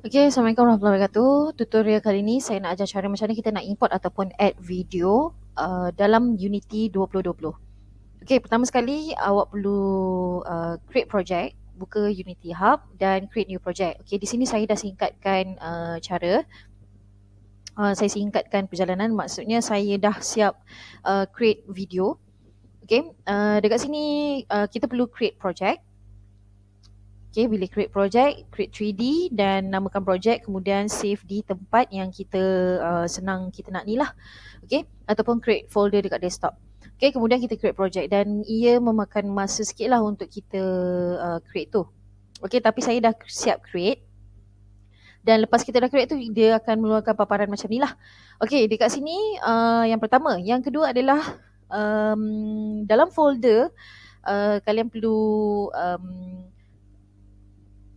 Okay, Assalamualaikum warahmatullahi wabarakatuh. Tutorial kali ni saya nak ajar cara macam mana kita nak import ataupun add video dalam Unity 2020. Okay, pertama sekali awak perlu create project, buka Unity Hub dan create new project. Okay, di sini saya dah singkatkan cara. Saya singkatkan perjalanan, maksudnya saya dah siap create video. Okay, dekat sini kita perlu create project. Okay, bila create project, create 3D dan namakan project, kemudian save di tempat yang kita senang kita nak ni lah. Okay, ataupun create folder dekat desktop. Okay, kemudian kita create project dan ia memakan masa sikit lah untuk kita create tu. Okay, tapi saya dah siap create. Dan lepas kita dah create tu, dia akan mengeluarkan paparan macam ni lah. Okay, dekat sini yang pertama. Yang kedua adalah dalam folder kalian perlu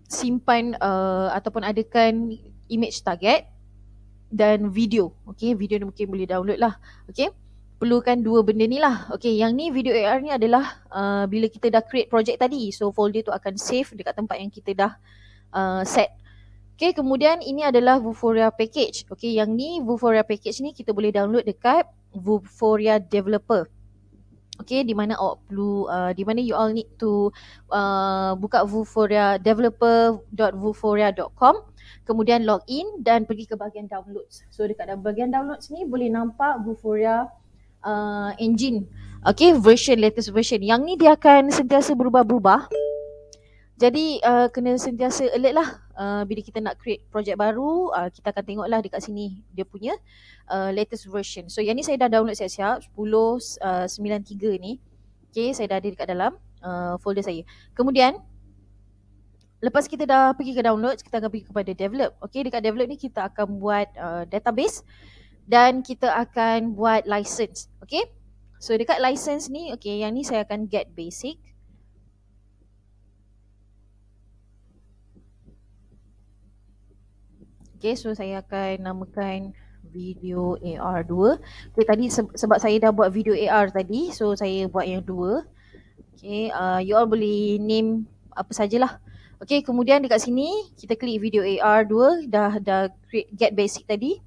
simpan ataupun adakan image target dan video. Okay, video ni mungkin boleh download lah. Okay, perlukan dua benda ni lah. Okay, yang ni video AR ni adalah bila kita dah create project tadi, so folder tu akan save dekat tempat yang kita dah set. Okay, kemudian ini adalah Vuforia package. Okay, yang ni Vuforia package ni kita boleh download dekat Vuforia developer. Okay, di mana awak perlu, di mana you all need to buka Vuforia developer.vuforia.com, kemudian login dan pergi ke bahagian downloads. So dekat bahagian downloads ni boleh nampak Vuforia engine. Okay, latest version. Yang ni dia akan sentiasa berubah-ubah. Jadi kena sentiasa alert lah. Bila kita nak create project baru, kita akan tengok lah dekat sini dia punya latest version. So yang ni saya dah download siap-siap 10.93 ni. Okay, saya dah ada dekat dalam folder saya. Kemudian lepas kita dah pergi ke download, kita akan pergi kepada develop. Okay, dekat develop ni kita akan buat database dan kita akan buat license. Okay, so dekat license ni, okay, yang ni saya akan get basic. Okay, so saya akan namakan video AR2. Okay, tadi sebab saya dah buat video AR tadi, so saya buat yang 2. Okay, you all boleh name apa sajalah. Okay, kemudian dekat sini kita klik video AR2, dah create get basic tadi.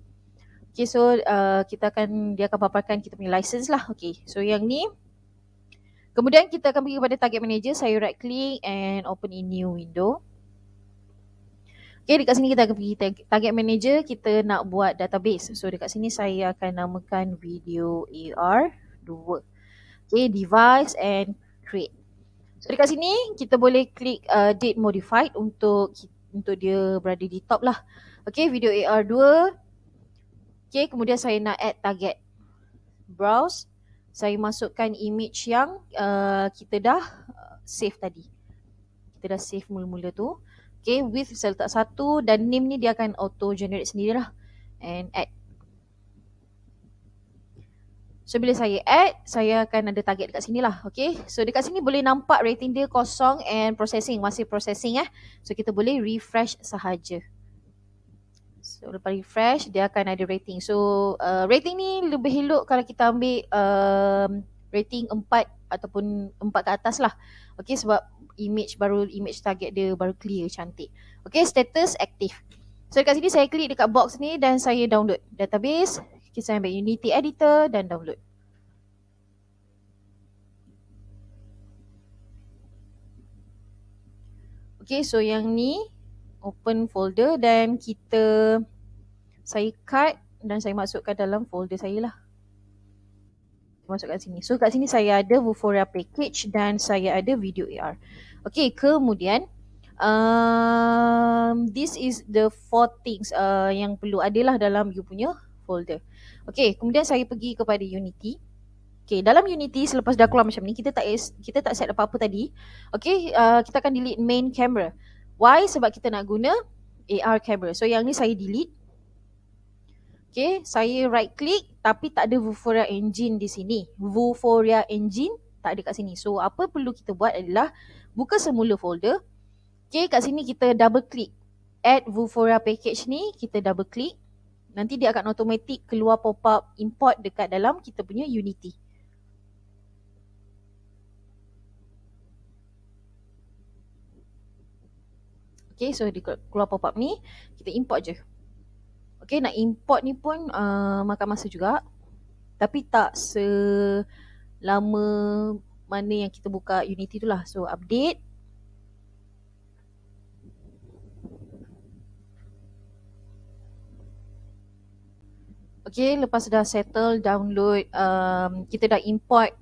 Okay, so dia akan paparkan kita punya license lah. Okay, so yang ni. Kemudian kita akan pergi kepada target manager, saya right click and open in new window. Okay, dekat sini kita akan pergi target manager, kita nak buat database. So dekat sini saya akan namakan video AR2. Okay, device and create. So dekat sini kita boleh klik date modified untuk dia berada di top lah. Okay, video AR2. Okay, kemudian saya nak add target. Browse. Saya masukkan image yang kita dah save tadi. Kita dah save mula-mula tu. Okay, width saya letak 1 dan name ni dia akan auto generate sendirilah. And add. So bila saya add, saya akan ada target dekat sini lah. Okay, so dekat sini boleh nampak rating dia kosong and processing, masih processing . So kita boleh refresh sahaja. So lepas refresh, dia akan ada rating. So rating ni lebih elok kalau kita ambil rating 4 ataupun 4 ke atas lah. Okay, sebab image target dia baru clear, cantik. Okay, status aktif. So dekat sini saya klik dekat box ni dan saya download database. Okay, saya ambil Unity editor dan download. Okay, so yang ni open folder dan saya cut dan saya masukkan dalam folder saya lah. Masukkan sini. So kat sini saya ada Vuforia package dan saya ada video AR. Okay, kemudian this is the 4 things yang perlu adalah dalam you punya folder. Okay, kemudian saya pergi kepada Unity. Okay, dalam Unity selepas dah keluar macam ni, kita tak set apa-apa tadi. Okay, kita akan delete main camera. Why? Sebab kita nak guna AR camera. So yang ni saya delete. Okay, saya right click tapi tak ada Vuforia engine di sini. Vuforia engine tak ada kat sini. So apa perlu kita buat adalah buka semula folder. Okay, kat sini kita double click add Vuforia package ni, kita double click. Nanti dia akan automatic keluar pop-up import dekat dalam kita punya Unity. Okay, so dia keluar pop-up ni, kita import je. Okay, nak import ni pun makan masa juga, tapi tak selama mana yang kita buka Unity tu lah. So update. Okay, lepas dah settle download, kita dah import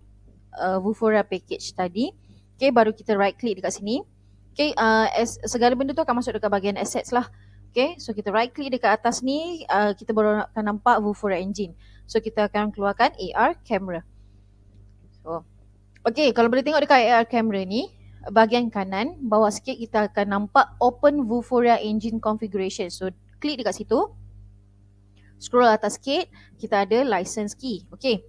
Vuforia package tadi. Okay, baru kita right click dekat sini. Okay, segala benda tu akan masuk dekat bahagian assets lah. Okay, so kita right click dekat atas ni, kita baru akan nampak Vuforia engine. So kita akan keluarkan AR camera. So, okay, kalau boleh tengok dekat AR camera ni, bahagian kanan, bawah sikit kita akan nampak open Vuforia engine configuration. So klik dekat situ. Scroll atas sikit, kita ada license key. Okay.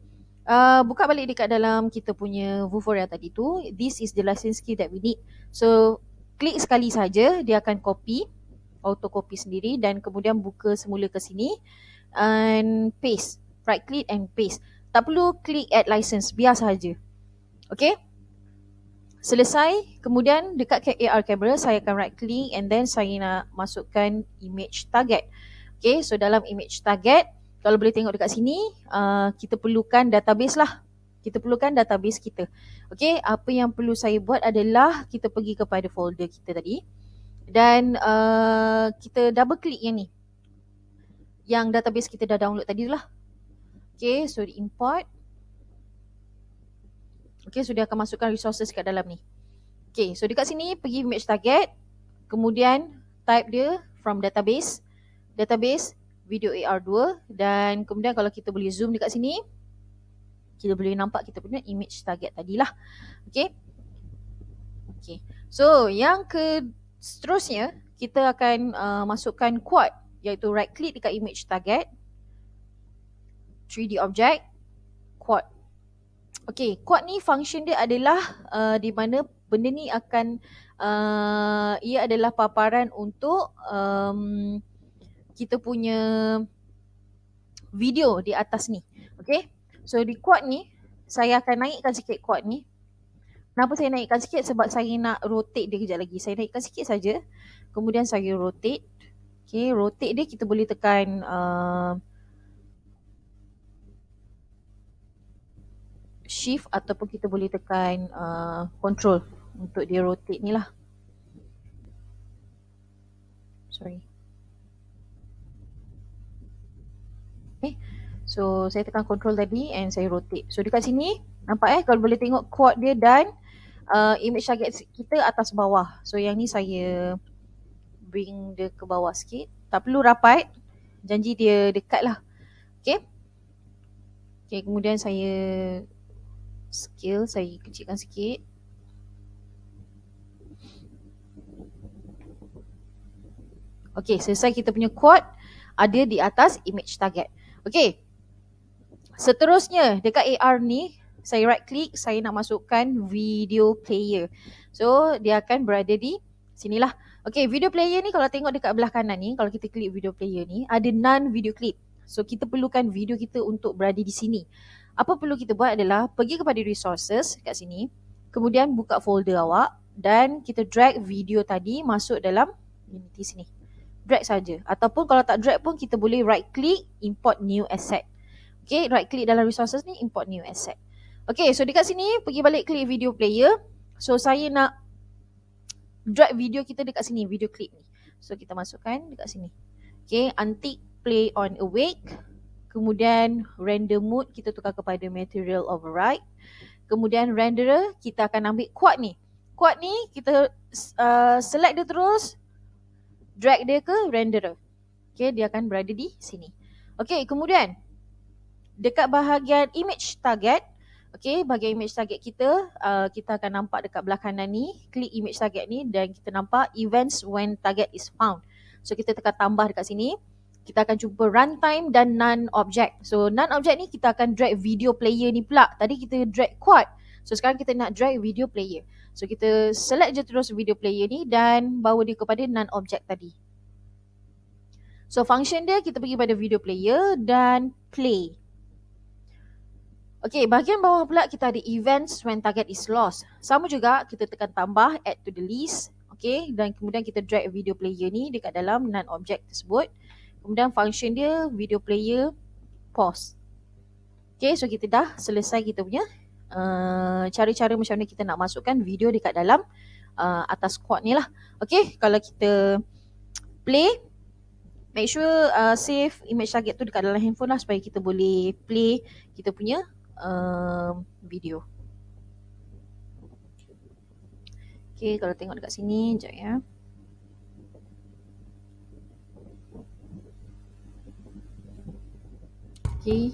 Buka balik dekat dalam kita punya Vuforia tadi tu. This is the license key that we need. So, klik sekali saja, dia akan copy, auto copy sendiri, dan kemudian buka semula ke sini and paste. Right click and paste. Tak perlu klik add license, biar sahaja. Okay. Selesai, kemudian dekat AR camera, saya akan right click and then saya nak masukkan image target. Okay, so dalam image target, kalau boleh tengok dekat sini, kita perlukan database lah. Kita perlukan database kita. Okay, apa yang perlu saya buat adalah kita pergi kepada folder kita tadi. Dan kita double click yang ni. Yang database kita dah download tadi tu lah. Okay, so di import. Okay, so dia akan masukkan resources kat dalam ni. Okay, so dekat sini pergi image target. Kemudian type dia from database video AR2, dan kemudian kalau kita boleh zoom dekat sini, kita boleh nampak kita punya image target tadilah. Okay. Okay. So yang seterusnya kita akan masukkan quad, iaitu right click dekat image target, 3D object, quad. Okay, quad ni function dia adalah di mana benda ni akan ia adalah paparan untuk kita punya video di atas ni. Okay. So di quad ni, saya akan naikkan sikit quad ni. Kenapa saya naikkan sikit? Sebab saya nak rotate dia kejap lagi. Saya naikkan sikit saja. Kemudian saya rotate. Okay, rotate dia kita boleh tekan shift ataupun kita boleh tekan control untuk dia rotate ni lah. Sorry. Okay. So saya tekan control tadi and saya rotate. So dekat sini nampak kalau boleh tengok quad dia dan image target kita atas bawah. So yang ni saya bring dia ke bawah sikit. Tak perlu rapat. Janji dia dekat lah. Okay. Okay, kemudian saya scale, saya kecilkan sikit. Okay, selesai kita punya quad ada di atas image target. Okay. Seterusnya dekat AR ni, saya right click, saya nak masukkan video player. So dia akan berada di sinilah. Okay, video player ni kalau tengok dekat belah kanan ni, kalau kita klik video player ni, ada non video clip. So kita perlukan video kita untuk berada di sini. Apa perlu kita buat adalah pergi kepada resources kat sini, kemudian buka folder awak dan kita drag video tadi masuk dalam Unity sini. Drag saja. Ataupun kalau tak drag pun kita boleh right click, import new asset. Okay, right click dalam resources ni, import new asset. Okay, so dekat sini pergi balik klik video player. So saya nak drag video kita dekat sini, video clip ni. So kita masukkan dekat sini. Okay, untick play on awake. Kemudian render mode kita tukar kepada material override. Kemudian renderer kita akan ambil quad ni. Quad ni kita select dia terus, drag dia ke renderer. Okay, dia akan berada di sini. Okay, kemudian dekat bahagian image target, okay, bahagian image target kita, kita akan nampak dekat belah kanan ni, klik image target ni dan kita nampak events when target is found. So kita tekan tambah dekat sini, kita akan jumpa runtime dan non-object. So non-object ni kita akan drag video player ni pula. Tadi kita drag quad. So sekarang kita nak drag video player. So kita select je terus video player ni dan bawa dia kepada non-object tadi. So function dia kita pergi pada video player dan play. Okay, bahagian bawah pula kita ada events when target is lost. Sama juga, kita tekan tambah, add to the list. Okay, dan kemudian kita drag video player ni dekat dalam non-object tersebut. Kemudian function dia video player pause. Okay, so kita dah selesai kita punya cara-cara macam mana kita nak masukkan video dekat dalam atas quad ni lah. Okay, kalau kita play, make sure save image target tu dekat dalam handphone lah supaya kita boleh play kita punya video. Okay, kalau tengok dekat sini, sekejap ya. Okay.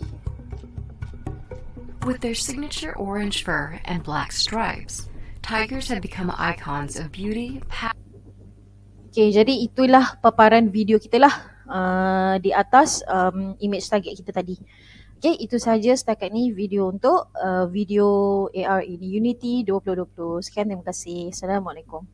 With their signature orange fur and black stripes, tigers have become icons of beauty. Okay, jadi itulah paparan video kita lah di atas image target kita tadi. Okay, itu sahaja setakat ni video untuk video AR in Unity 2020. Sekian, terima kasih. Assalamualaikum.